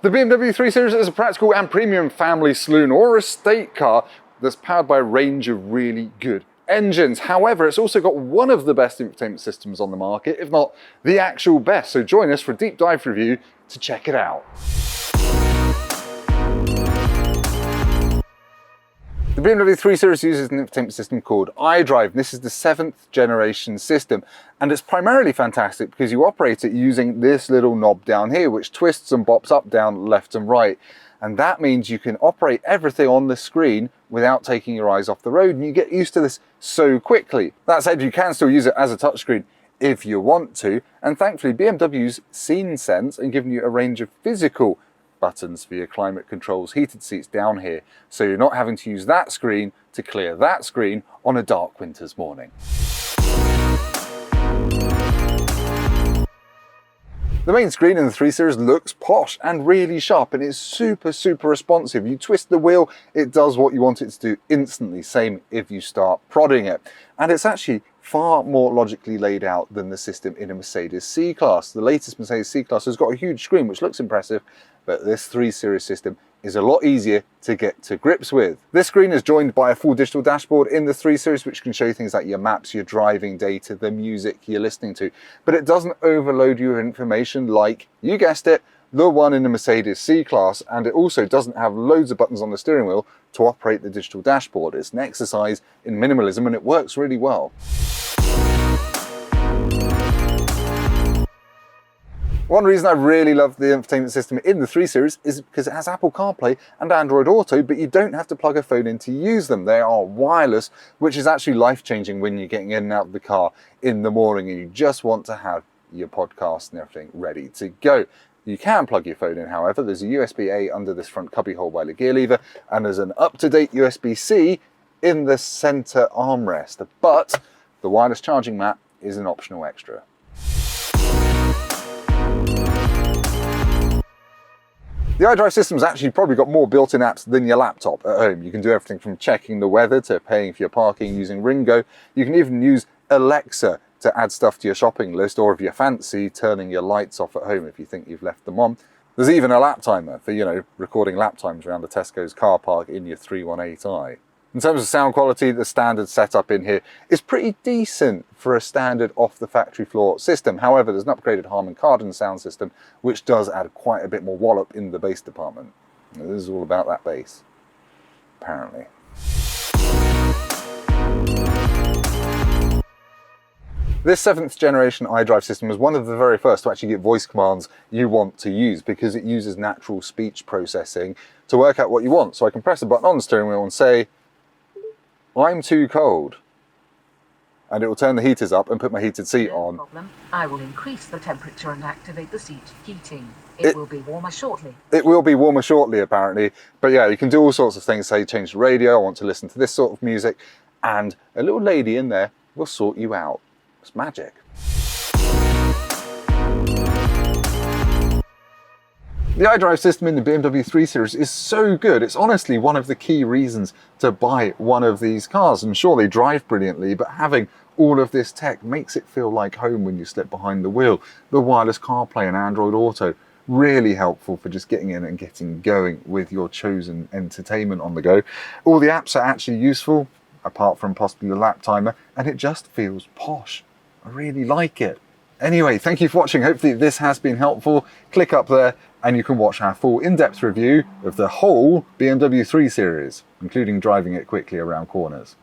The BMW 3 Series is a practical and premium family saloon or estate car that's powered by a range of really good engines. However, it's also got one of the best infotainment systems on the market, if not the actual best. So join us for a deep dive review to check it out. The BMW 3 Series uses an infotainment system called iDrive. This is the 7th generation system, and it's primarily fantastic because you operate it using this little knob down here, which twists and bops up, down, left and right. And that means you can operate everything on the screen without taking your eyes off the road, and you get used to this so quickly. That said, you can still use it as a touchscreen if you want to, and thankfully BMW's seen sense and given you a range of physical buttons for your climate controls, heated seats down here, so you're not having to use that screen to clear that screen on a dark winter's morning. The main screen in the 3 Series looks posh and really sharp, and it's super responsive. You twist the wheel, it does what you want it to do instantly, same if you start prodding it. And it's actually far more logically laid out than the system in a Mercedes C-Class. The latest Mercedes C-Class has got a huge screen, which looks impressive, but this 3 Series system is a lot easier to get to grips with. This screen is joined by a full digital dashboard in the 3 Series, which can show you things like your maps, your driving data, the music you're listening to, but it doesn't overload you with information like, you guessed it, the one in the Mercedes C-Class, and it also doesn't have loads of buttons on the steering wheel to operate the digital dashboard. It's an exercise in minimalism, and it works really well. One reason I really love the infotainment system in the 3 Series is because it has Apple CarPlay and Android Auto, but you don't have to plug a phone in to use them. They are wireless, which is actually life-changing when you're getting in and out of the car in the morning and you just want to have your podcast and everything ready to go. You can plug your phone in, however. There's a USB-A under this front cubbyhole by the gear lever, and there's an up-to-date USB-C in the center armrest, but the wireless charging mat is an optional extra. The iDrive system's actually probably got more built-in apps than your laptop at home. You can do everything from checking the weather to paying for your parking using Ringo. You can even use Alexa to add stuff to your shopping list, or if you fancy, turning your lights off at home if you think you've left them on. There's even a lap timer for, recording lap times around the Tesco's car park in your 318i. In terms of sound quality, the standard setup in here is pretty decent for a standard off-the-factory floor system. However, there's an upgraded Harman Kardon sound system, which does add quite a bit more wallop in the bass department. Now, this is all about that bass, apparently. This 7th generation iDrive system was one of the very first to actually get voice commands you want to use, because it uses natural speech processing to work out what you want. So I can press a button on the steering wheel and say, "I'm too cold," and it will turn the heaters up and put my heated seat on. No problem. I will increase the temperature and activate the seat heating. It will be warmer shortly. It will be warmer shortly, apparently. But yeah, you can do all sorts of things. Say, change the radio, I want to listen to this sort of music, and a little lady in there will sort you out. It's magic. The iDrive system in the BMW 3 Series is so good. It's honestly one of the key reasons to buy one of these cars. And sure, they drive brilliantly, but having all of this tech makes it feel like home when you slip behind the wheel. The wireless CarPlay and Android Auto, really helpful for just getting in and getting going with your chosen entertainment on the go. All the apps are actually useful, apart from possibly the lap timer, and it just feels posh. I really like it. Anyway, thank you for watching. Hopefully this has been helpful. Click up there and you can watch our full in-depth review of the whole BMW 3 Series, including driving it quickly around corners.